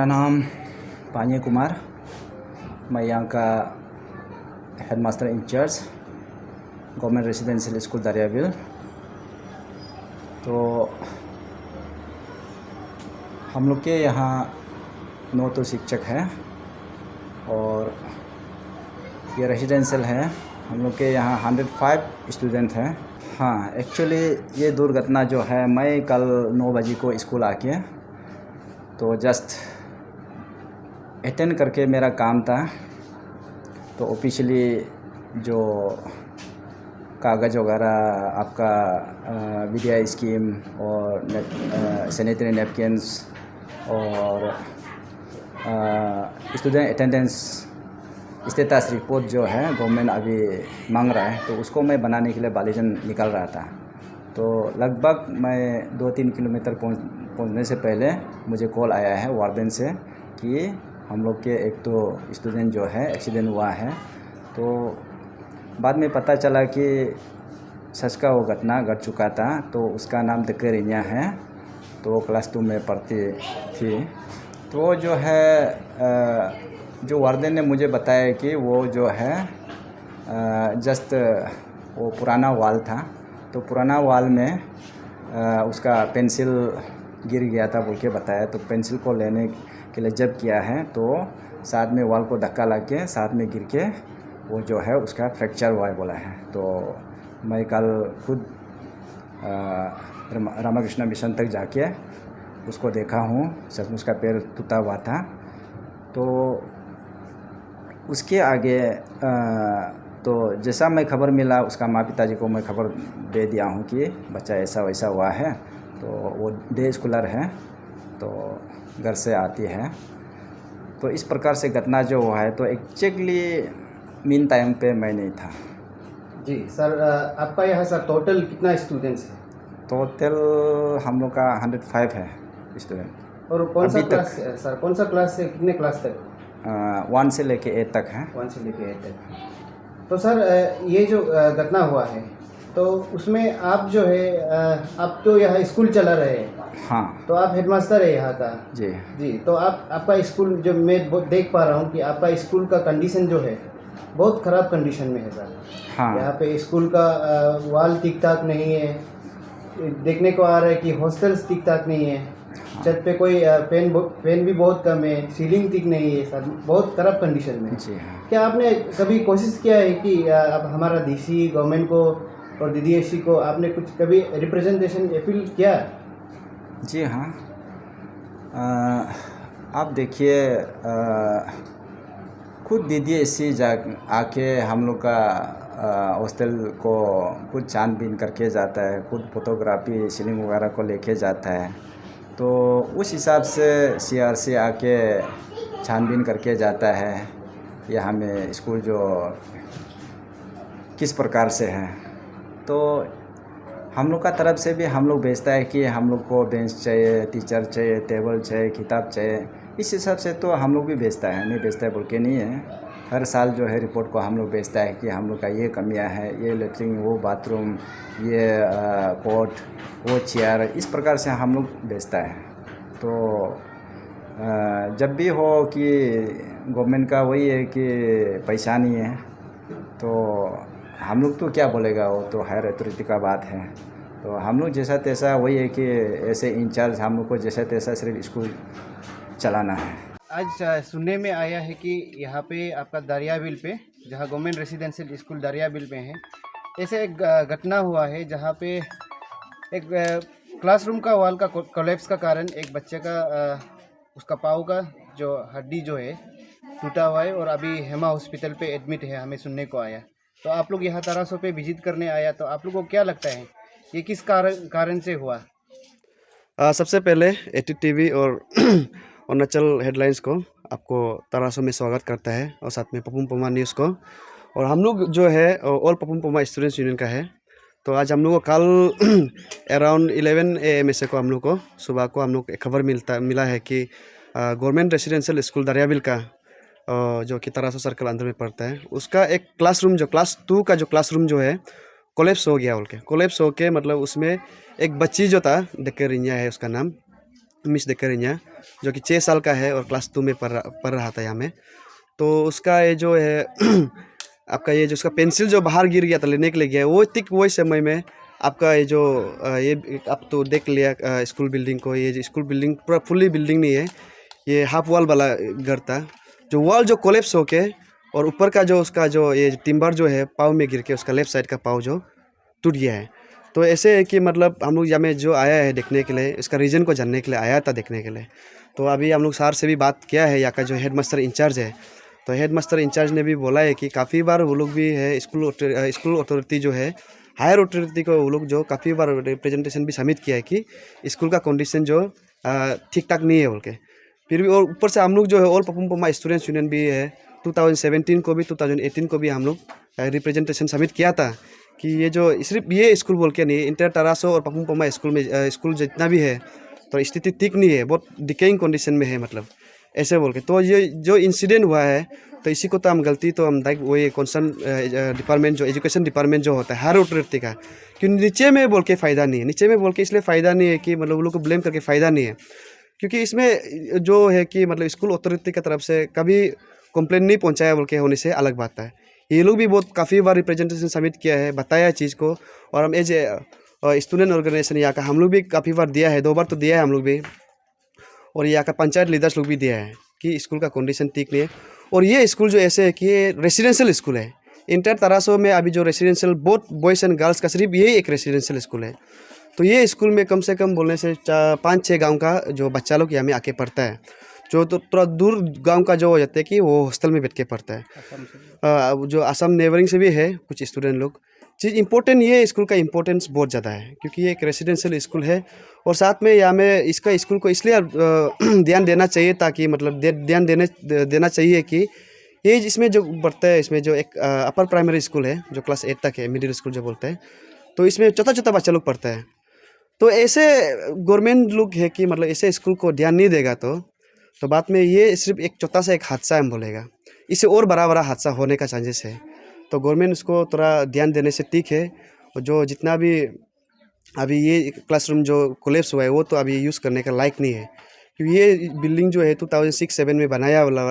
नाम पानी कुमार, मैं यहाँ का headmaster incharge government residential school Dariyabil. तो हम लोग के यहाँ 9 तो शिक्षक हैं और ये रेसिडेंशियल है। हम लोग के यहाँ 105 स्टूडेंट हैं। हाँ, एक्चुअली ये दुर्घटना जो है, मैं कल 9 बजे को स्कूल आके तो जस्ट अटेंड करके मेरा काम था। तो ऑफिशियली जो कागज़ वगैरह आपका विद्या स्कीम और सैनिटरी नैपकिन्स और स्टूडेंट अटेंडेंस स्टेटस रिपोर्ट जो है गवर्नमेंट अभी मांग रहा है, तो उसको मैं बनाने के लिए बालीजन निकल रहा था। तो लगभग मैं 2-3 किलोमीटर पहुंचने से पहले मुझे कॉल आया है वार्डन से कि हम लोग के एक तो स्टूडेंट जो है एक्सीडेंट हुआ है। तो बाद में पता चला कि सच का वो घटना घट चुका था। तो उसका नाम दक्करिन्या है, तो वो क्लास 2 में पढ़ती थी। तो जो है जो वार्डन ने मुझे बताया कि वो जो है जस्ट वो पुराना वॉल था, तो पुराना वॉल में उसका पेंसिल गिर गया था बोल के बताया। तो पेंसिल को लेने के लिए जब किया है तो साथ में वॉल को धक्का लग के साथ में गिर के वो जो है उसका फ्रैक्चर हुआ है बोला है। तो मैं कल खुद रामाकृष्ण मिशन तक जाके उसको देखा हूँ, सचमुच का पैर टूटा हुआ था। तो उसके आगे तो जैसा मैं खबर मिला उसका माँ पिताजी को मैं खबर दे दिया हूँ कि बच्चा ऐसा वैसा हुआ है। तो वो डे स्कॉलर है, तो घर से आती है। तो इस प्रकार से घटना जो हुआ है, तो एक्जैक्टली मीन टाइम पे मैं नहीं था। जी सर, आपका यहाँ सर टोटल कितना स्टूडेंट्स है? टोटल हम लोग का 105 है स्टूडेंट। और कौन सा क्लास है सर? कौन सा क्लास से कितने क्लास तक? 1 से लेके 8 तक है। 1 से लेके 8 तक। तो सर ये जो घटना हुआ है, तो उसमें आप जो है आप तो यहाँ स्कूल चला रहे हैं। हाँ, तो आप हेडमास्टर है यहाँ का। जी जी, तो आपका स्कूल जो मैं देख पा रहा हूँ कि आपका स्कूल का कंडीशन जो है बहुत ख़राब कंडीशन में है सर। हाँ, यहाँ पे स्कूल का वॉल ठीक ठाक नहीं है, देखने को आ रहा है कि हॉस्टल्स ठीक ठाक नहीं है। छत पे कोई फैन भी बहुत कम है, सीलिंग ठीक नहीं है सर, बहुत खराब कंडीशन में। जी हाँ। क्या आपने कभी कोशिश किया है कि अब हमारा डीसी गवर्नमेंट को और डीडीएससी को आपने कुछ कभी रिप्रेजेंटेशन अपील किया? जी हाँ, आप देखिए खुद डीडीएससी आके हम लोग का हॉस्टल को खुद छानबीन करके जाता है, खुद फोटोग्राफी सीलिंग वगैरह को लेके जाता है। तो उस हिसाब से सीआरसी आके छानबीन करके जाता है यहाँ में स्कूल जो किस प्रकार से है। तो हम लोग का तरफ से भी हम लोग भेजता है कि हम लोग को बेंच चाहिए, टीचर चाहिए, टेबल चाहिए, किताब चाहिए। इस हिसाब से तो हम लोग भी भेजता है, नहीं भेजता है बोल के नहीं है। हर साल जो है रिपोर्ट को हम लोग भेजता है कि हम लोग का ये कमियां है, ये लेटरिन, वो बाथरूम, ये कोट, वो चेयर, इस प्रकार से हम लोग भेजता है। तो जब भी हो कि गवर्नमेंट का वही है कि पैसा नहीं है, तो हम लोग तो क्या बोलेगा, वो तो हायर अथॉरिटी का बात है। तो हम लोग जैसा तैसा वही है कि ऐसे इंचार्ज हम लोग को जैसा तैसा सिर्फ स्कूल चलाना है। आज सुनने में आया है कि यहाँ पे आपका दरियाबिल पे, जहाँ गवर्नमेंट रेसिडेंशियल स्कूल दरियाबिल में है, ऐसे एक घटना हुआ है जहाँ पे एक क्लासरूम का वॉल का कोलैप्स का कारण एक बच्चे का उसका पाँव का जो हड्डी जो है टूटा हुआ है और अभी हेमा हॉस्पिटल पे एडमिट है, हमें सुनने को आया। तो आप लोग यहाँ तरासो पे विजिट करने आया, तो आप लोगों को क्या लगता है ये किस कारण से हुआ? सबसे पहले एटी टीवी और अरुणाचल हेडलाइंस को आपको तरासो में स्वागत करता है, और साथ में पपुम पमा न्यूज़ को। और हम लोग जो है ऑल पपुम पमा स्टूडेंट्स यूनियन का है। तो आज हम लोग को कल अराउंड 11 AM ऐसे को हम लोग को सुबह को हम लोग एक खबर मिला है कि गवर्नमेंट रेसिडेंशियल स्कूल दरियाबिल का जो कि तरासो सर्कल अंदर में पड़ता है, उसका एक क्लासरूम जो क्लास 2 का जो क्लासरूम जो है कोलैप्स हो गया। कोलैप्स हो के मतलब उसमें एक बच्ची जो था, दक्करिन्या है उसका नाम, मिस देकर जो कि 6 साल का है और क्लास 2 में पढ़ रहा था यहाँ में। तो उसका ये जो है आपका ये जो उसका पेंसिल जो बाहर गिर गया था, लेने के लिए गया, वो ठीक वही समय में आपका ये जो ये आप तो देख लिया स्कूल बिल्डिंग को। ये स्कूल बिल्डिंग पूरा फुल्ली बिल्डिंग नहीं है, ये हाफ वॉल वाला घर था। जो वॉल जो कोलेप्स होके और ऊपर का जो उसका जो ये टिम्बर जो है पाँव में गिर के उसका लेफ्ट साइड का पाँव जो टूट गया है। तो ऐसे है कि मतलब हम लोग यहाँ में जो आया है देखने के लिए, इसका रीज़न को जानने के लिए आया था देखने के लिए। तो अभी हम लोग सर से भी बात किया है, यहाँ का जो हेड मास्टर इंचार्ज है, तो हेड मास्टर इंचार्ज ने भी बोला है कि काफ़ी बार वो लोग भी है स्कूल अथॉरिटी जो है हायर अथॉरिटी को वो लोग जो काफ़ी बार रिप्रेजेंटेशन भी सबमिट किया है कि स्कूल का कंडीशन जो ठीक ठाक नहीं है बोल के। फिर भी और ऊपर से हम लोग जो है ऑल पपुम पमा स्टूडेंट्स यूनियन भी है 2017 को भी 2018 को भी हम लोग रिप्रेजेंटेशन सबमिट किया था कि ये जो सिर्फ ये स्कूल बोल के नहीं, इंटर तरासो और पपुम पमा स्कूल में स्कूल जितना भी है तो स्थिति ठीक नहीं है, बहुत डिकेइंग कंडीशन में है मतलब ऐसे बोल के। तो ये जो इंसिडेंट हुआ है तो इसी को तो हम गलती तो हम लाइक वही कंसर्न डिपार्टमेंट जो एजुकेशन डिपार्टमेंट जो होता है हर अथॉरिटी का, क्योंकि नीचे में बोल के फ़ायदा नहीं है, नीचे में बोल के इसलिए फ़ायदा नहीं है कि मतलब वो लोग को ब्लेम करके फ़ायदा नहीं है, क्योंकि इसमें जो है कि मतलब स्कूल अथॉरिटी की तरफ से कभी कंप्लेंट नहीं पहुंचाया बोल के होने से अलग बात है। ये लोग भी बहुत काफ़ी बार रिप्रेजेंटेशन सबमिट किया है, बताया चीज़ को, और हम एज स्टूडेंट ऑर्गेनाइजेशन यहाँ का हम लोग भी काफ़ी बार दिया है, 2 बार तो दिया है हम लोग भी, और यहाँ का पंचायत लीडर्स लोग भी दिया है कि स्कूल का कंडीशन ठीक नहीं है। और ये स्कूल जो ऐसे है कि ये रेसिडेंशियल स्कूल है। इंटर तरासो में अभी जो residential both boys and girls का सिर्फ यही एक रेसिडेंशियल स्कूल है। तो ये स्कूल में कम से कम बोलने से 5-6 गांव का जो बच्चा लोग यहाँ में आके पढ़ता है, जो तो थोड़ा दूर गांव का जो हो जाता है कि वो हॉस्टल में बैठ के पढ़ता है। जो असम नेबरिंग से भी है कुछ स्टूडेंट लोग। चीज़ इंपॉर्टेंट ये स्कूल का इंपॉर्टेंस बहुत ज़्यादा है क्योंकि ये एक रेसिडेंशियल स्कूल है, और साथ में यहाँ में इसका स्कूल को इसलिए ध्यान देना चाहिए ताकि मतलब ध्यान देना चाहिए कि ये इसमें जो बढ़ता है, इसमें जो एक अपर प्राइमरी स्कूल है जो क्लास 8 तक है, मिडिल स्कूल जो बोलते हैं, तो इसमें छोटा छोटा बच्चा लोग पढ़ता है। तो ऐसे गवर्नमेंट लोग है कि मतलब ऐसे स्कूल को ध्यान नहीं देगा तो बाद में ये सिर्फ एक छोटा सा एक हादसा हम बोलेगा, इससे और बड़ा हादसा होने का चांसेस है। तो गवर्नमेंट इसको थोड़ा ध्यान देने से ठीक है। और जो जितना भी अभी ये क्लासरूम जो कोलेप्स हुआ है वो तो अभी यूज़ करने का लायक नहीं है, क्योंकि ये बिल्डिंग जो है 2006-7 में बनाया वाला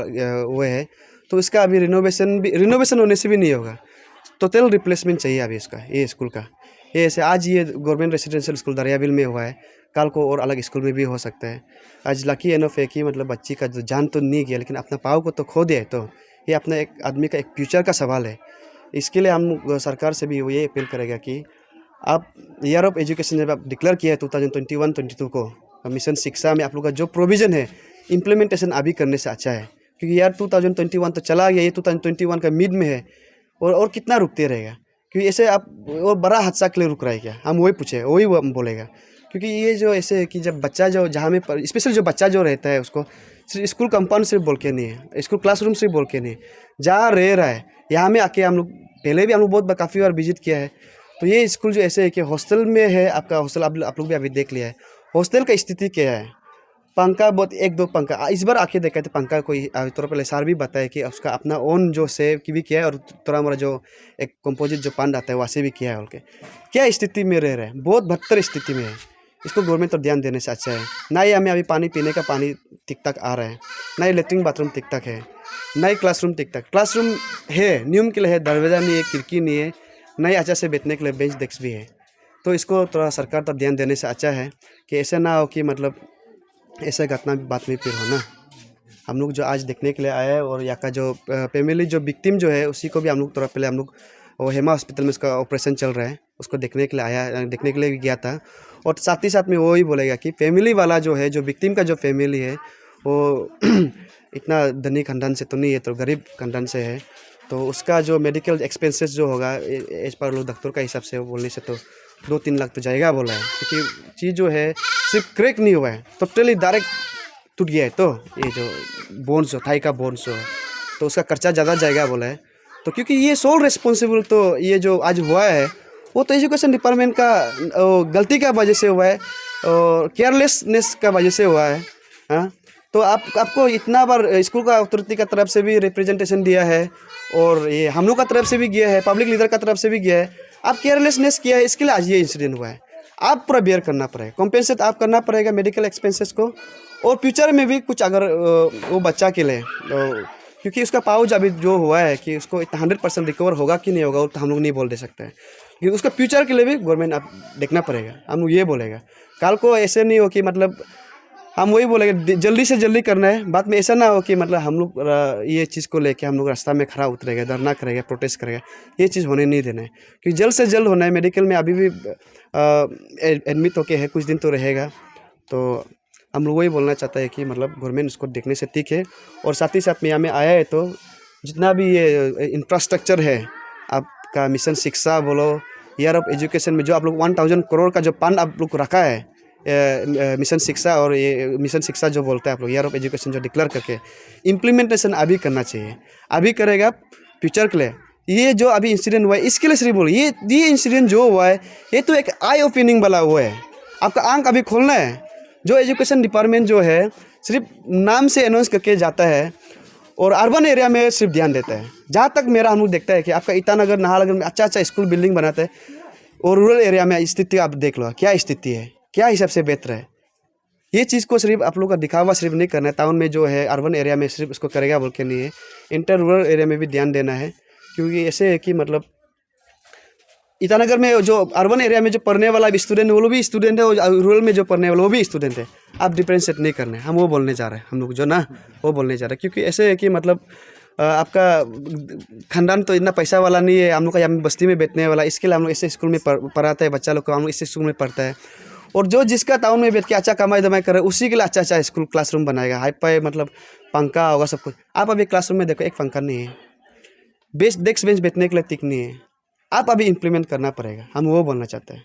वो है, तो इसका अभी रिनोवेशन होने से भी नहीं होगा, टोटल रिप्लेसमेंट चाहिए अभी इसका, ये स्कूल का। ये ऐसे आज ये गवर्नमेंट रेसिडेंशियल स्कूल दरियाबिल में हुआ है, कल को और अलग स्कूल में भी हो सकता है। आज लकी एनफ है कि मतलब बच्ची का जो जान तो नहीं गया लेकिन अपना पाँव को तो खो दिया है, तो ये अपना एक आदमी का एक फ्यूचर का सवाल है। इसके लिए हम सरकार से भी ये अपील करेगा कि आप ईयर ऑफ एजुकेशन जब आप डिक्लेयर किया है 2021-22 को, मिशन शिक्षा में आप लोग का जो प्रोविज़न है इम्प्लीमेंटेशन अभी करने से अच्छा है, क्योंकि यार 2021 तो चला गया, ये 2021 का मिड में है, और कितना रुकते रहेगा, क्योंकि ऐसे आप और बड़ा हादसा के लिए रुक रहा है क्या, हम वही पूछे वही वो हम बोलेगा। क्योंकि ये जो ऐसे है कि जब बच्चा जो जहाँ में स्पेशल जो बच्चा जो रहता है उसको सिर्फ स्कूल कंपाउंड सिर्फ बोल के नहीं है, स्कूल क्लासरूम सिर्फ बोल के नहीं है, जहाँ रह रहा है यहाँ में आके हम लोग पहले भी हम लोग बहुत काफ़ी बार विजिट किया है। तो ये स्कूल जो ऐसे है कि हॉस्टल में है, आपका हॉस्टल आप लोग भी अभी देख लिया है, हॉस्टल का स्थिति क्या है, पंखा बहुत 1-2 पंखा इस बार आके देखा थे, पंखा कोई थोड़ा पहले सार भी बताया कि उसका अपना ओन जो सेव की भी किया है, और थोड़ा मोड़ा जो एक कंपोजिट जो पान आता है वैसे भी किया है। बोल के क्या स्थिति में रह रहे हैं, बहुत बदतर स्थिति में है। इसको गवर्नमेंट तो ध्यान देने से अच्छा है। ना ही हमें अभी पानी पीने का पानी ठीक ठाक आ रहा है, ना ही लेटरिन बाथरूम ठीक ठाक है, ना ही क्लासरूम ठीक ठाक। क्लासरूम है नियम के लिए है, दरवाज़ा नहीं है, खिड़की नहीं है, ना ही अच्छा से बैठने के लिए बेंच डेस्क भी है। तो इसको थोड़ा सरकार तो ध्यान देने से अच्छा है कि ऐसा ना हो कि मतलब ऐसा घटना बाद में फिर होना। हम लोग जो आज देखने के लिए आए हैं, और यहाँ का जो फैमिली जो विक्टिम जो है उसी को भी हम लोग थोड़ा पहले हम लोग वो हेमा हॉस्पिटल में उसका ऑपरेशन चल रहा है, उसको देखने के लिए भी गया था। और साथ ही साथ में वो ही बोलेगा कि फैमिली वाला जो है, जो विक्टिम का जो फैमिली है वो इतना धनी खानदान से तो नहीं है, तो गरीब खानदान से है, तो उसका जो मेडिकल एक्सपेंसेस जो होगा एज पर लोग डॉक्टर का हिसाब से बोलने से तो 2-3 लाख तो जाएगा बोला है, क्योंकि चीज़ जो है सिर्फ क्रैक नहीं हुआ है, टोटली डायरेक्ट टूट गया है। तो ये जो बोन्स हो, थाई का बोन्स हो, तो उसका खर्चा ज़्यादा जाएगा बोला है। तो क्योंकि ये सोल रिस्पॉन्सिबल तो ये जो आज हुआ है वो तो एजुकेशन डिपार्टमेंट का गलती का वजह से हुआ है और केयरलेसनेस का वजह से हुआ है। हाँ, तो आपको इतना बार स्कूल का अथॉरिटी का तरफ से भी रिप्रेजेंटेशन दिया है, और ये हम लोग का तरफ से भी गया है, पब्लिक लीडर का तरफ से भी गया है, आप केयरलेसनेस किया है, इसके लिए आज ये इंसिडेंट हुआ है। आप पूरा बेयर करना पड़ेगा, कॉम्पेंसेट आप करना पड़ेगा मेडिकल एक्सपेंसेस को। और फ्यूचर में भी कुछ अगर वो बच्चा के लिए क्योंकि उसका पाउच अभी जो हुआ है कि उसको इतना 100% रिकवर होगा कि नहीं होगा वो तो हम लोग नहीं बोल दे सकते हैं, क्योंकि उसका फ्यूचर के लिए भी गवर्नमेंट आप देखना पड़ेगा। हम लोग ये बोलेगा कल को ऐसे नहीं हो कि मतलब हम वही बोलेंगे जल्दी से जल्दी करना है, बाद में ऐसा ना हो कि मतलब हम लोग ये चीज़ को लेके हम लोग रास्ता में खड़ा उतरेगा, धरना करेगा, प्रोटेस्ट करेगा, ये चीज़ होने नहीं देना है। क्योंकि जल्द से जल्द होना है। मेडिकल में अभी भी एडमिट होके है, कुछ दिन तो रहेगा। तो हम लोग वही बोलना चाहता है कि मतलब गवर्नमेंट उसको देखने से ठीक है। और साथ ही साथ में यहाँ में आया है तो जितना भी ये इंफ्रास्ट्रक्चर है आपका, मिशन शिक्षा बोलो, ईयर ऑफ एजुकेशन में जो आप लोग 1000 करोड़ का जो फंड आप लोग को रखा है मिशन शिक्षा, और ये मिशन शिक्षा जो बोलता है आप लोग ईयर ऑफ एजुकेशन जो डिक्लेयर करके इम्प्लीमेंटेशन अभी करना चाहिए। अभी करेगा फ्यूचर के लिए। ये जो अभी इंसिडेंट हुआ है इसके लिए सिर्फ बोलो, ये इंसिडेंट जो हुआ है ये तो एक आई ओपनिंग वाला हुआ है। आपका आंख अभी खोलना है। जो एजुकेशन डिपार्टमेंट जो है सिर्फ नाम से अनाउंस करके जाता है और अर्बन एरिया में सिर्फ ध्यान देता है। जहाँ तक मेरा हम लोग देखता है कि आपका ईटानगर, नाहरलगुन में अच्छा स्कूल बिल्डिंग बनाते हैं, और रूरल एरिया में स्थिति आप देख लो क्या स्थिति है, क्या हिसाब से बेहतर है। ये चीज़ को सिर्फ आप लोग का दिखावा सिर्फ नहीं करना है। टाउन में जो है, अर्बन एरिया में सिर्फ उसको करेगा बोल के नहीं है, इंटर रूरल एरिया में भी ध्यान देना है। क्योंकि ऐसे है कि मतलब ईटानगर में जो अर्बन एरिया में जो पढ़ने वाला स्टूडेंट है वो भी स्टूडेंट है, और रूरल में जो पढ़ने वाला वो भी स्टूडेंट है। आप डिफ्रेंशिएट नहीं करना है, हम वो बोलने जा रहे हैं, हम लोग जो ना वो बोलने जा रहे हैं। क्योंकि ऐसे है कि मतलब आपका खानदान तो इतना पैसा वाला नहीं है, हम लोग का यहाँ बस्ती में बैठने वाला, इसके लिए हम लोग ऐसे स्कूल में पढ़ाते हैं बच्चा लोग को, हम लोग इस स्कूल में पढ़ता है। और जो जिसका टाउन में बैठ के अच्छा कमाई दमाई करे उसी के लिए अच्छा स्कूल क्लासरूम बनाएगा, हाई फाई मतलब पंखा होगा सब कुछ। आप अभी क्लासरूम में देखो एक पंखा नहीं है, डेस्क बेंच बैठने के लिए टिक नहीं है। आप अभी इम्प्लीमेंट करना पड़ेगा, हम वो बोलना चाहते हैं।